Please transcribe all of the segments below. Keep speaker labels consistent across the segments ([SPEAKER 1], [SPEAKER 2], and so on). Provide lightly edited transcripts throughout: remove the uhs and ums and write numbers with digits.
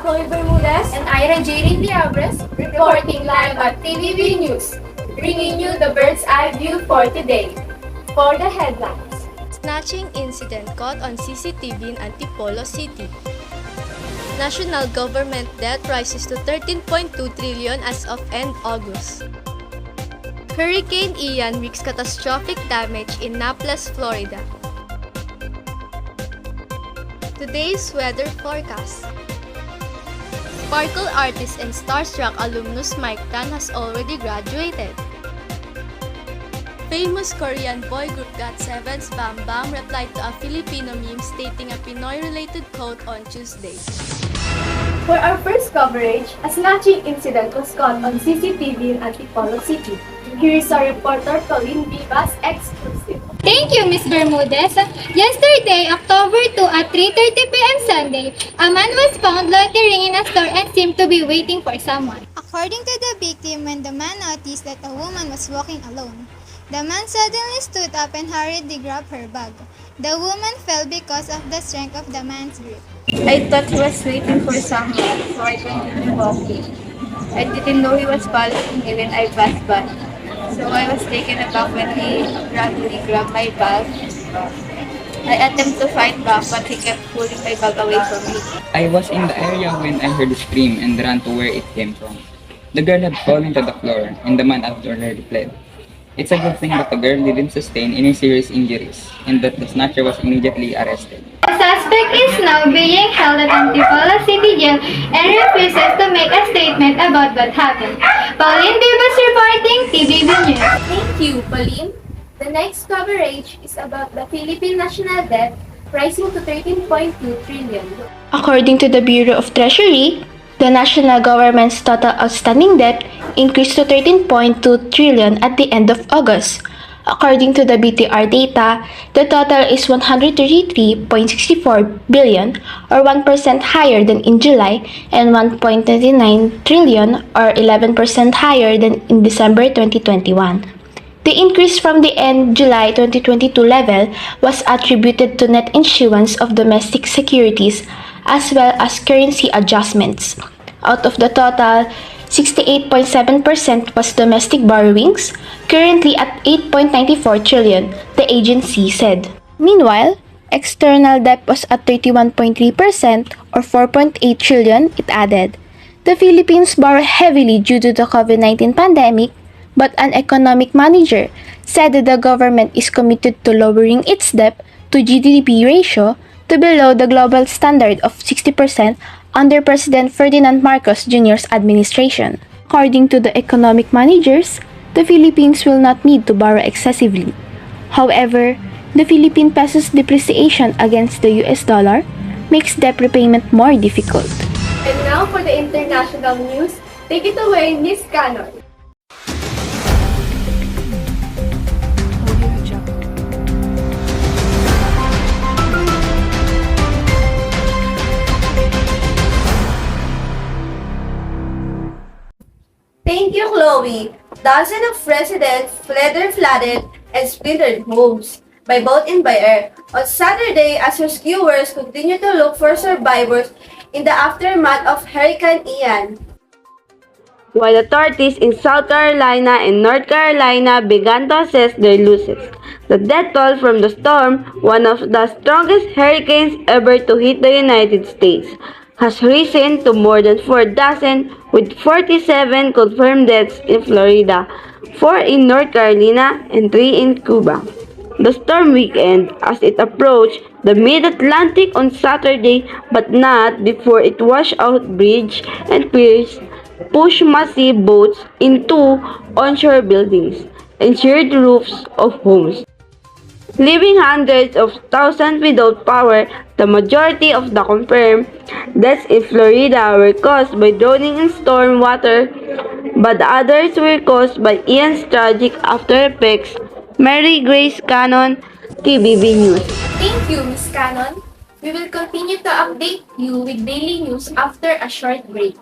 [SPEAKER 1] Chloe Bermudez
[SPEAKER 2] And Ira J. Diabres, reporting live at TVB News, bringing you the bird's eye view for today. For the headlines.
[SPEAKER 3] Snatching incident caught on CCTV in Antipolo City. National government debt rises to 13.2 trillion as of end August. Hurricane Ian wreaks catastrophic damage in Naples, Florida. Today's weather forecast. Sparkle artist and starstruck alumnus Mike Tan has already graduated. Famous Korean boy group GOT7's Bam Bam replied to a Filipino meme stating a Pinoy-related quote on Tuesday.
[SPEAKER 1] For our first coverage, a snatching incident was caught on CCTV in Antipolo City. Here is our reporter Colleen Vivas exclusive.
[SPEAKER 4] Thank you, Ms. Bermudez. Yesterday, October 2 at 3:30 p.m. Sunday, a man was found loitering in a store and seemed to be waiting for someone.
[SPEAKER 5] According to the victim, when the man noticed that a woman was walking alone, the man suddenly stood up and hurriedly grabbed her bag. The woman fell because of the strength of the man's grip.
[SPEAKER 6] I thought he was waiting for someone, so I continued walking. I didn't know he was following me when I passed by. So I was taken aback when he rapidly grabbed my bag. I attempted to fight back, but he kept pulling my bag away from me.
[SPEAKER 7] I was in the area when I heard the scream and ran to where it came from. The girl had fallen to the floor and the man already fled. It's a good thing that the girl didn't sustain any serious injuries and that the snatcher was immediately arrested.
[SPEAKER 4] The suspect is now being held at Antipolo City Jail and refuses to make a statement about what happened. Pauline Vivas reporting, TVB News.
[SPEAKER 2] Thank you, Pauline. The next coverage is about the Philippine national debt rising to 13.2 trillion.
[SPEAKER 8] According to the Bureau of Treasury, the national government's total outstanding debt increased to 13.2 trillion at the end of August. According to the BTR data, the total is 133.64 billion or 1% higher than in July and 1.29 trillion or 11% higher than in December 2021. The increase from the end July 2022 level was attributed to net issuance of domestic securities as well as currency adjustments. Out of the total, 68.7% was domestic borrowings, currently at 8.94 trillion, the agency said. Meanwhile, external debt was at 31.3% or 4.8 trillion, it added. The Philippines borrow heavily due to the COVID-19 pandemic, but an economic manager said that the government is committed to lowering its debt to GDP ratio to below the global standard of 60% under President Ferdinand Marcos Jr.'s administration. According to the economic managers, the Philippines will not need to borrow excessively. However, the Philippine peso's depreciation against the US dollar makes debt repayment more difficult.
[SPEAKER 1] And now for the international news, take it away, Miss Cannon.
[SPEAKER 9] Thank you, Chloe. Dozens of residents fled their flooded and splintered homes by boat and by air on Saturday as rescuers continue to look for survivors in the aftermath of Hurricane Ian.
[SPEAKER 10] While authorities in South Carolina and North Carolina began to assess their losses, the death toll from the storm, one of the strongest hurricanes ever to hit the United States, has risen to more than 4 dozen with 47 confirmed deaths in Florida, 4 in North Carolina, and 3 in Cuba. The storm weakened as it approached the mid-Atlantic on Saturday, but not before it washed out bridges and piers, pushed massive boats into onshore buildings, and sheared roofs of homes, leaving hundreds of thousands without power. The majority of the confirmed deaths in Florida were caused by drowning in storm water, but the others were caused by Ian's tragic after effects. Mary Grace Cannon, TVB News.
[SPEAKER 2] Thank you, Miss Cannon. We will continue to update you with daily news after a short break.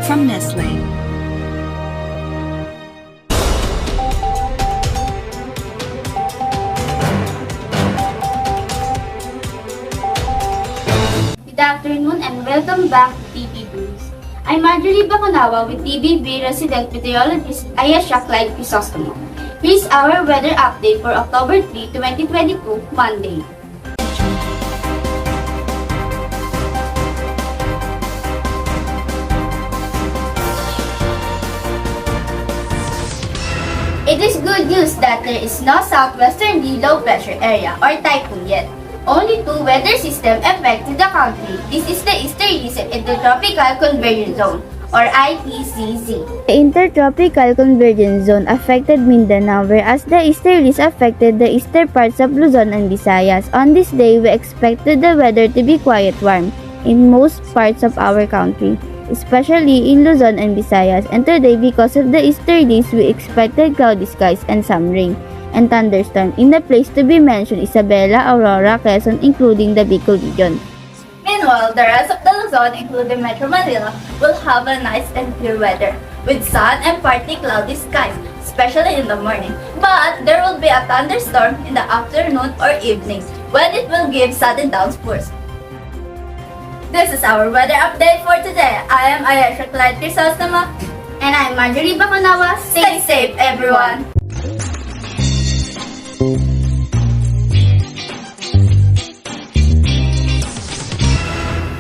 [SPEAKER 11] from Nestle.
[SPEAKER 12] Good afternoon and welcome back to TV News. I'm Marjorie Baconawa with TVB resident meteorologist Ayesha Clyde Crisostomo. Here's our weather update for October 3, 2022, Monday. It is good news that there is no southwesterly low pressure area or typhoon yet. Only two weather systems affected the country. This is the Easterly Intertropical Convergence Zone or IECZ.
[SPEAKER 13] The Intertropical Convergence Zone affected Mindanao, whereas the easterlies affected the eastern parts of Luzon and Visayas. On this day, we expected the weather to be quiet warm in most parts of our country, especially in Luzon and Visayas. And today, because of the easterlies, we expected cloudy skies and some rain and thunderstorm. In the place to be mentioned, Isabela, Aurora, Quezon, including the Bicol region.
[SPEAKER 12] Meanwhile, the rest of the Luzon, including Metro Manila, will have a nice and clear weather with sun and partly cloudy skies, especially in the morning. But there will be a thunderstorm in the afternoon or evening when it will give sudden downpours. This is our weather update for today. I am Ayesha Clyde Crisostomo and I'm Marjorie Baconawa. Stay safe, everyone!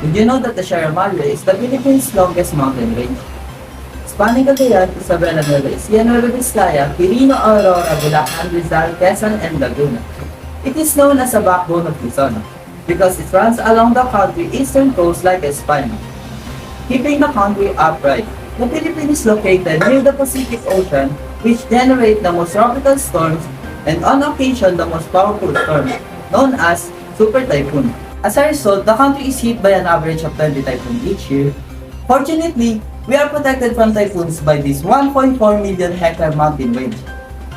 [SPEAKER 14] Did you know that the Sierra Madre is the Philippines' longest mountain range? Spanning Cagayan, Isabela, Nueva Ecija, Nueva Vizcaya, Quirino, Aurora, Bulacan, Rizal, Quezon, and Laguna. It is known as a backbone of Luzon because it runs along the country's eastern coast like a spine, keeping the country upright. The Philippines is located near the Pacific Ocean, which generates the most tropical storms and on occasion the most powerful storms, known as super typhoon. As a result, the country is hit by an average of 20 typhoons each year. Fortunately, we are protected from typhoons by this 1.4 million hectare mountain range,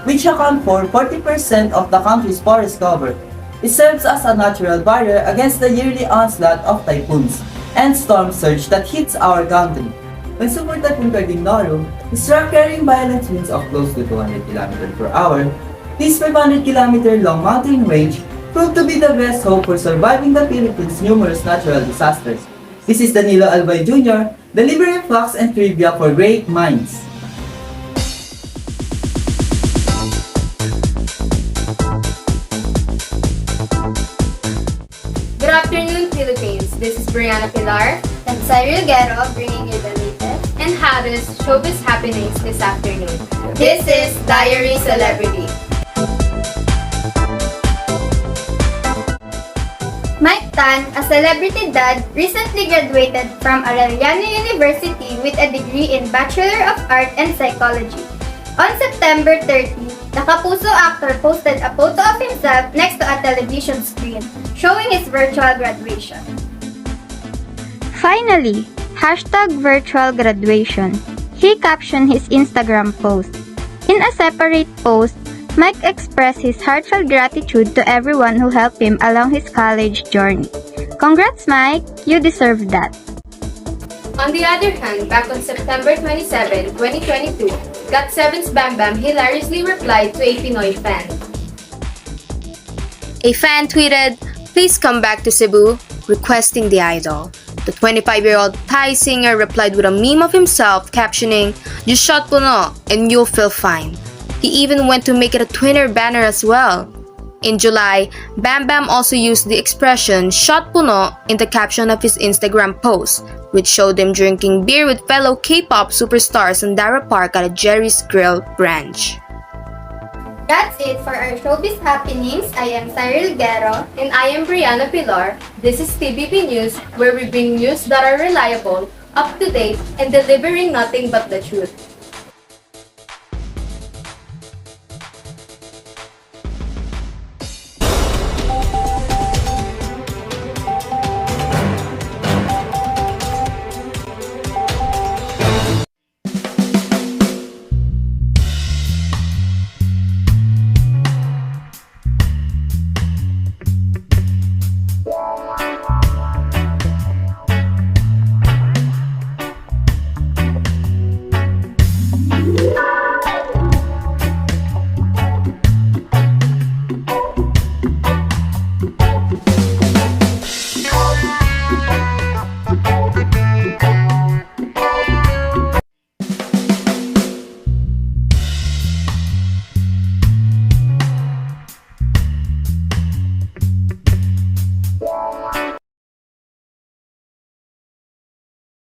[SPEAKER 14] which account for 40% of the country's forest cover. It serves as a natural barrier against the yearly onslaught of typhoons and storm surge that hits our country. When Super Typhoon Cardinoro struck carrying violent winds of close to 200 km per hour, this 500 km long mountain range proved to be the best hope for surviving the Philippines' numerous natural disasters. This is Danilo Albay Jr., delivering facts and trivia for great minds.
[SPEAKER 2] Good afternoon, Philippines. This is Brianna Pilar
[SPEAKER 12] And Cyril Guerrero bringing you the latest
[SPEAKER 2] and hottest showbiz happenings this afternoon. This is Diary Celebrity.
[SPEAKER 4] Mike Tan, a celebrity dad, recently graduated from Arellano University with a degree in Bachelor of Art and Psychology. On September 30, the Kapuso actor posted a photo of himself next to a television screen, showing his virtual graduation.
[SPEAKER 13] Finally, #virtual graduation. He captioned his Instagram post. In a separate post, Mike expressed his heartfelt gratitude to everyone who helped him along his college journey. Congrats, Mike! You deserve that.
[SPEAKER 2] On the other hand, back on September 27, 2022, GOT7's Bam Bam hilariously replied to a Pinoy fan.
[SPEAKER 15] A fan tweeted, "Please come back to Cebu," requesting the idol. The 25-year-old Thai singer replied with a meme of himself captioning, "Just shot puno and you'll feel fine." He even went to make it a Twitter banner as well. In July, Bam Bam also used the expression "shot puno" in the caption of his Instagram post, which showed him drinking beer with fellow K-pop superstars in Dara Park at a Jerry's Grill branch.
[SPEAKER 4] That's it for our showbiz happenings. I am Cyril Guerrero.
[SPEAKER 2] And I am Brianna Pilar. This is TVP News, where we bring news that are reliable, up to date, and delivering nothing but the truth.